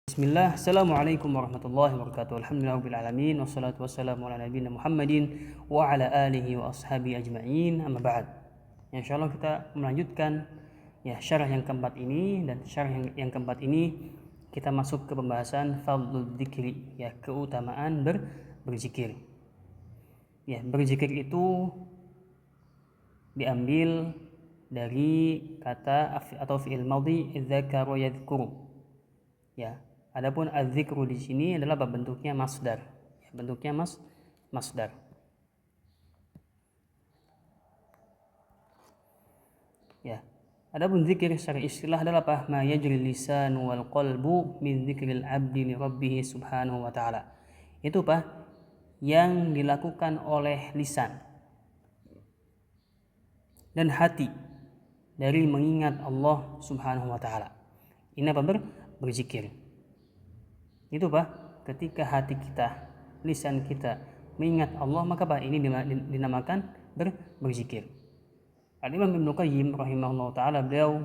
Bismillah, Assalamualaikum warahmatullahi wabarakatuh. Alhamdulillahirabbil alamin wassalatu wassalamu ala nabiyina Muhammadin wa ala alihi wa ashabi ajma'in. Amma ba'd. Ya, insyaallah kita melanjutkan syarah yang keempat ini, dan syarah yang keempat ini kita masuk ke pembahasan fadlul dzikri, keutamaan berzikir. Berzikir itu diambil dari kata atau fi'il madhi dzakara yadhkuru. Adapun az-zikru di sini adalah bentuknya masdar. Bentuknya masdar. Adapun zikir secara istilah adalah apa? Ma yajri lisan wal qalbu min dzikril 'abdi li rabbih subhanahu wa ta'ala. Itu yang dilakukan oleh lisan dan hati dari mengingat Allah subhanahu wa ta'ala. Ini berzikir. Itu ketika hati kita, lisan kita mengingat Allah, maka ini dinamakan berzikir. Al-Imam Ibnu Qayyim rahimahullah ta'ala, beliau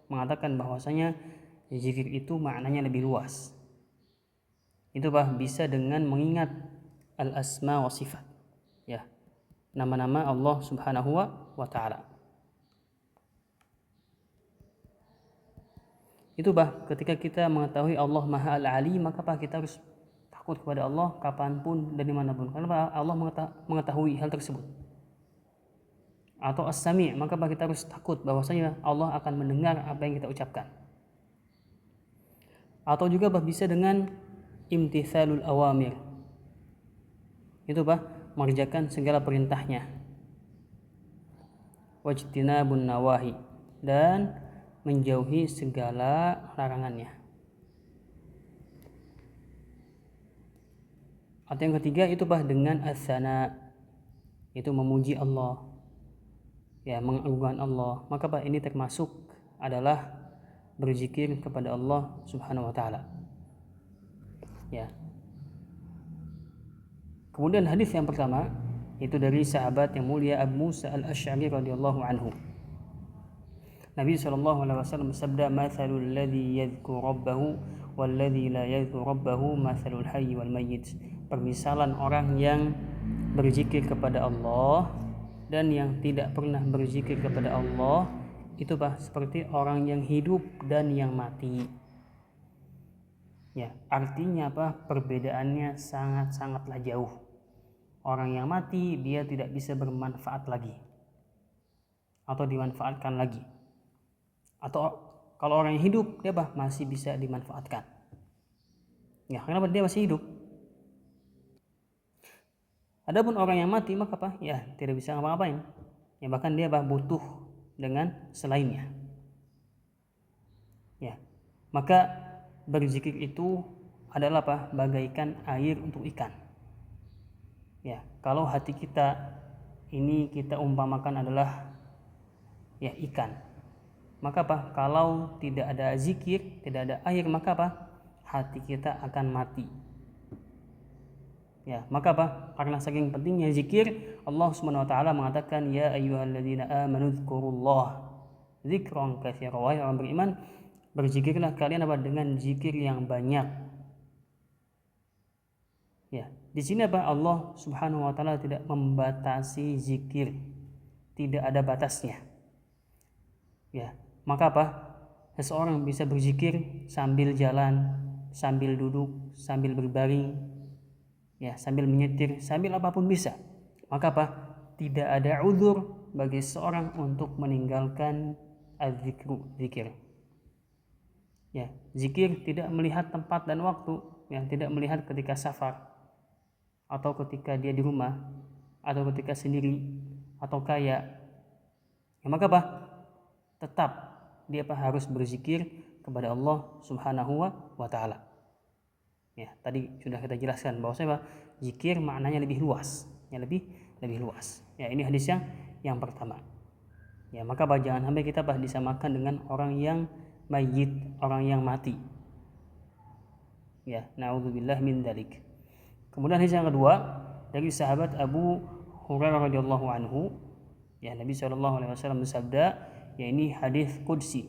mengatakan bahwasanya zikir itu maknanya lebih luas. Itu bisa dengan mengingat al-asma wa sifat, nama-nama Allah subhanahu wa ta'ala. Itu ketika kita mengetahui Allah Maha Al-Ali, maka kita harus takut kepada Allah kapanpun dan dimanapun, karena Allah mengetahui hal tersebut. Atau As-Sami', maka kita harus takut bahwasanya Allah akan mendengar apa yang kita ucapkan. Atau juga bisa dengan imtithalul awamir. Itu mengerjakan segala perintahnya. Wajtinabun nawahi, dan menjauhi segala larangannya. Atau yang ketiga itu dengan as-sana, itu memuji Allah, mengagungkan Allah. Maka ini termasuk adalah berzikir kepada Allah subhanahu wa ta'ala. Kemudian hadis yang pertama itu dari sahabat yang mulia Abu Musa al-Asy'ari radhiyallahu anhu. Nabi sallallahu alaihi wasallam bersabda, "Matsalul ladzi yadhkuru rabbahu wal ladzi la yadhkuru rabbahu matsalul hayy wal mayyit." Permisalan orang yang berzikir kepada Allah dan yang tidak pernah berzikir kepada Allah itu seperti orang yang hidup dan yang mati. Artinya perbedaannya sangat-sangatlah jauh. Orang yang mati dia tidak bisa bermanfaat lagi atau dimanfaatkan lagi. Atau kalau orang yang hidup dia masih bisa dimanfaatkan. Kenapa dia masih hidup? Adapun orang yang mati maka tidak bisa ngapa-ngapain. Bahkan dia butuh dengan selainnya. Maka berzikir itu adalah bagaikan air untuk ikan. Kalau hati kita ini kita umpamakan adalah ikan. Maka kalau tidak ada zikir, tidak ada air, maka hati kita akan mati. Maka karena saking pentingnya zikir, Allah Subhanahu wa taala mengatakan, ya ayyuhalladzina amanu dzkurullaha dzikran katsiran. Wahai orang beriman, berzikirlah kalian dengan zikir yang banyak. Di sini Allah Subhanahu wa taala tidak membatasi zikir, tidak ada batasnya. Maka seseorang bisa berzikir sambil jalan, sambil duduk, sambil berbaring, sambil menyetir, sambil apapun bisa. Maka tidak ada uzur bagi seorang untuk meninggalkan az-zikru, zikir. Zikir tidak melihat tempat dan waktu, tidak melihat ketika safar atau ketika dia di rumah atau ketika sendiri atau kaya. Maka tetap dia harus berzikir kepada Allah Subhanahu wa ta'ala. Tadi sudah kita jelaskan bahwasanya zikir maknanya lebih luas, lebih luas. Ini hadis yang pertama. Maka jangan sampai kita disamakan dengan orang yang mayyit, orang yang mati. Na'udzubillah min dzalik. Kemudian hadis yang kedua dari sahabat Abu Hurairah radhiyallahu anhu, Nabi sallallahu alaihi wasallam bersabda, ini hadis qudsi.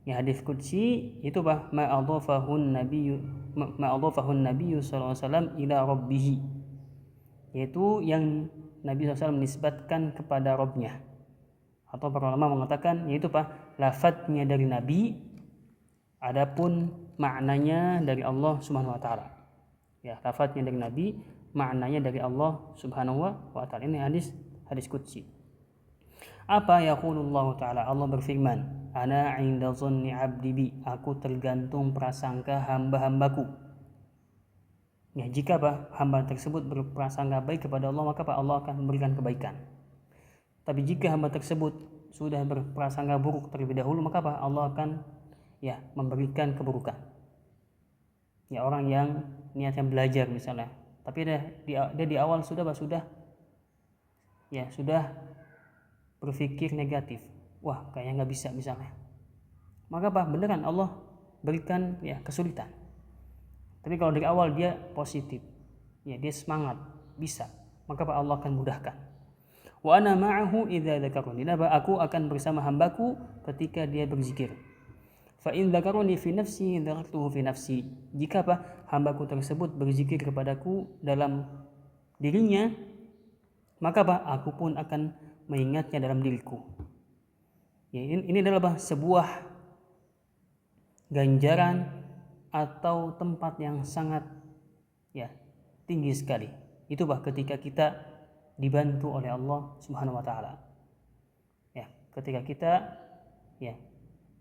Ya, hadis qudsi itu ma'adhafahun nabiyyu sallallahu alaihi wasallam ila rabbih, yaitu yang Nabi SAW menisbatkan kepada Rabbnya, atau para ulama mengatakan yaitu lafadznya dari Nabi, adapun maknanya dari Allah Subhanahu wa taala. Ya, lafadznya dari Nabi, maknanya dari Allah Subhanahu wa taala. Ini hadis qudsi. Apa yaqulullah taala? Allah berfirman, ana 'inda dhanni 'abdi bi, aku tergantung prasangka hamba-hambaku. Ya, jika hamba tersebut berprasangka baik kepada Allah, maka Allah akan memberikan kebaikan. Tapi jika hamba tersebut sudah berprasangka buruk terlebih dahulu, maka Allah akan memberikan keburukan. Ya, orang yang niatnya belajar misalnya, tapi dia di awal sudah berpikir negatif, wah kayaknya nggak bisa misalnya, maka beneran Allah berikan kesulitan. Tapi kalau dari awal dia positif, dia semangat, bisa, maka Allah akan mudahkan. Wa ana ma'ahu idza dzakaruni, aku akan bersama hambaku ketika dia berzikir. Fa in dzakaruni fi nafsi dzakartuhu fi nafsi, jika hambaku tersebut berzikir kepadaku dalam dirinya, maka aku pun akan mengingatnya dalam diriku. Ya, ini adalah sebuah ganjaran atau tempat yang sangat tinggi sekali. Itu ketika kita dibantu oleh Allah Subhanahu wa taala. Ya, ketika kita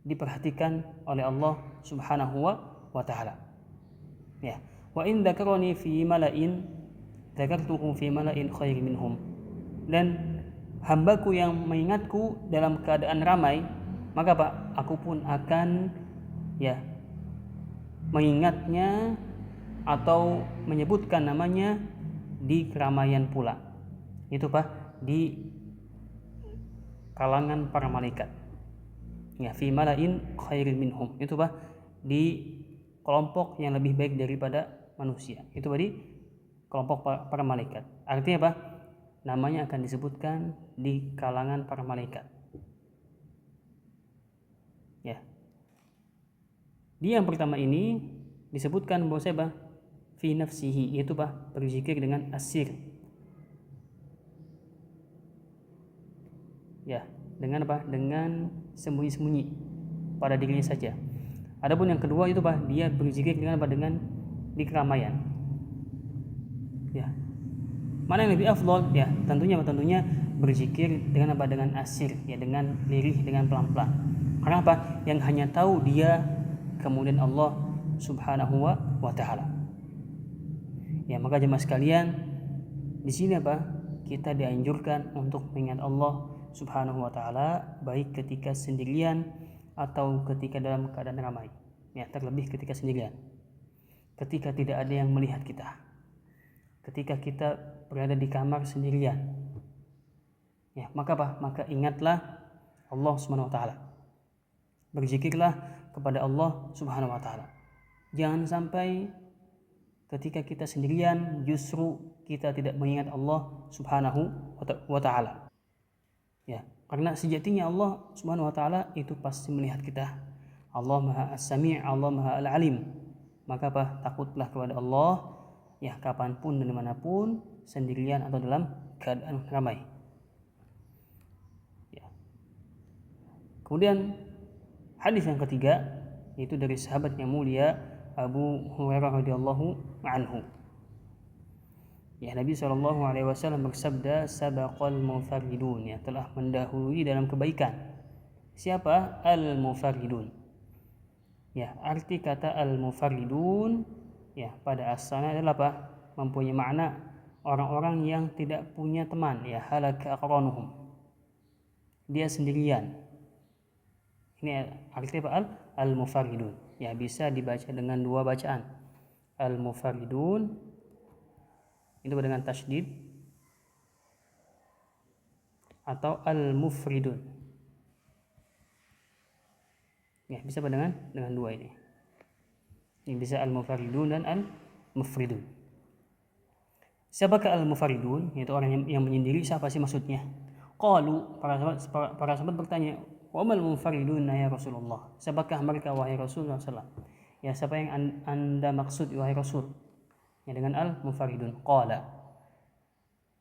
diperhatikan oleh Allah Subhanahu wa taala. Ya, wa in dzakarani fi mala'in dzakartuhu fi mala'in khair minhum. Dan hambaku yang mengingatku dalam keadaan ramai, maka aku pun akan mengingatnya atau menyebutkan namanya di keramaian pula. Itu di kalangan para malaikat. Ya, fi mala'in khairin minhum. Itu di kelompok yang lebih baik daripada manusia. Itu di kelompok para malaikat. Artinya namanya akan disebutkan di kalangan para malaikat. Ya. Di yang pertama ini disebutkan bahwa fi nafsihi, yaitu berzikir dengan asir. Ya, dengan dengan sembunyi-sembunyi pada dirinya saja. Adapun yang kedua itu dia berzikir dengan dengan di keramaian. Ya. Mana yang lebih afdal? Ya, tentunya berzikir dengan dengan asir, dengan lirih, dengan pelan-pelan. Karena yang hanya tahu dia, kemudian Allah Subhanahu wa taala. Ya, maka jemaah sekalian, di sini kita dianjurkan untuk mengingat Allah Subhanahu wa taala baik ketika sendirian atau ketika dalam keadaan ramai. Ya, terlebih ketika sendirian. Ketika tidak ada yang melihat kita. Ketika kita berada di kamar sendirian. Ya, maka ingatlah Allah Subhanahu wa taala. Berzikirlah kepada Allah Subhanahu wa taala. Jangan sampai ketika kita sendirian justru kita tidak mengingat Allah Subhanahu wa taala. Ya, karena sejatinya Allah Subhanahu wa taala itu pasti melihat kita. Allah Maha As-Sami', Allah Maha Al-Alim. Maka takutlah kepada Allah kapanpun dan dimanapun, sendirian atau dalam keadaan ramai. Ya. Kemudian hadis yang ketiga yaitu dari sahabat yang mulia Abu Hurairah radhiyallahu anhu. Ya, Nabi SAW bersabda, sabaqal mufarridun, telah mendahului dalam kebaikan. Siapa? Al-mufarridun. Ya, arti kata al-mufarridun pada asalnya adalah mempunyai makna orang-orang yang tidak punya teman, halaka aqranuhum. Dia sendirian. Ini artinya al-mufarridun. Ya, bisa dibaca dengan dua bacaan. Al-mufarridun itu dengan tasydid atau al-mufridun. Ya, bisa dengan dua ini. Ini bisa al-mufarridun dan al-mufridun. Siapakah al-mufarridun? Yaitu orang yang menyendiri. Siapa sih maksudnya? Qalu, para sahabat bertanya, wa mal munfariduna ya Rasulullah, siapakah mereka wahai Rasulullah SAW? Ya, siapa yang anda maksud wahai Rasul ya dengan al-munfaridun? Qala,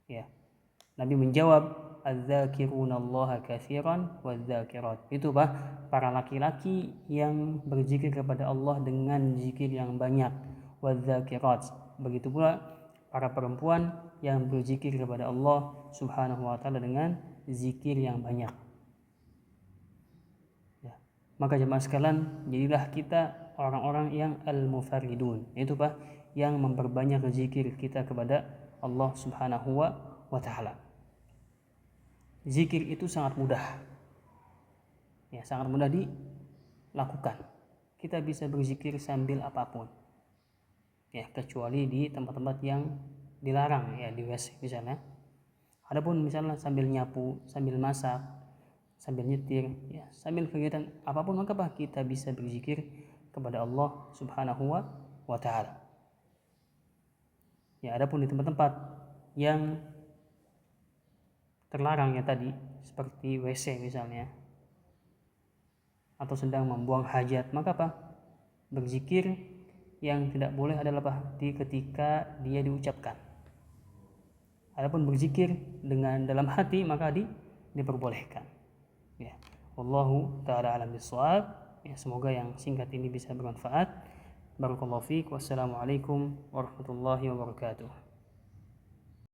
ya, Nabi menjawab, az-zakiruna Allah katsiran waz-zakirat. Itu para laki-laki yang berzikir kepada Allah dengan zikir yang banyak, waz-zakirat. Begitu pula para perempuan yang berzikir kepada Allah Subhanahu wa taala dengan zikir yang banyak. Ya. Maka jemaah sekalian, jadilah kita orang-orang yang al-mufaridun. Itu yang memperbanyak zikir kita kepada Allah Subhanahu wa taala. Zikir itu sangat mudah. Ya, sangat mudah dilakukan. Kita bisa berzikir sambil apapun. Ya, kecuali di tempat-tempat yang dilarang, ya, di WC misalnya. Adapun misalnya sambil nyapu, sambil masak, sambil nyetir, ya, sambil kegiatan apapun, maka kita bisa berzikir kepada Allah Subhanahu wa taala. Ya, adapun di tempat-tempat yang terlarang ya tadi, seperti WC misalnya, atau sedang membuang hajat, maka berzikir yang tidak boleh adalah ketika dia diucapkan. Adapun berzikir dengan dalam hati maka diperbolehkan. Ya, wallahu taala alam bissawab. Ya, semoga yang singkat ini bisa bermanfaat. Barakallahu fiik. Wassalamualaikum warahmatullahi wabarakatuh.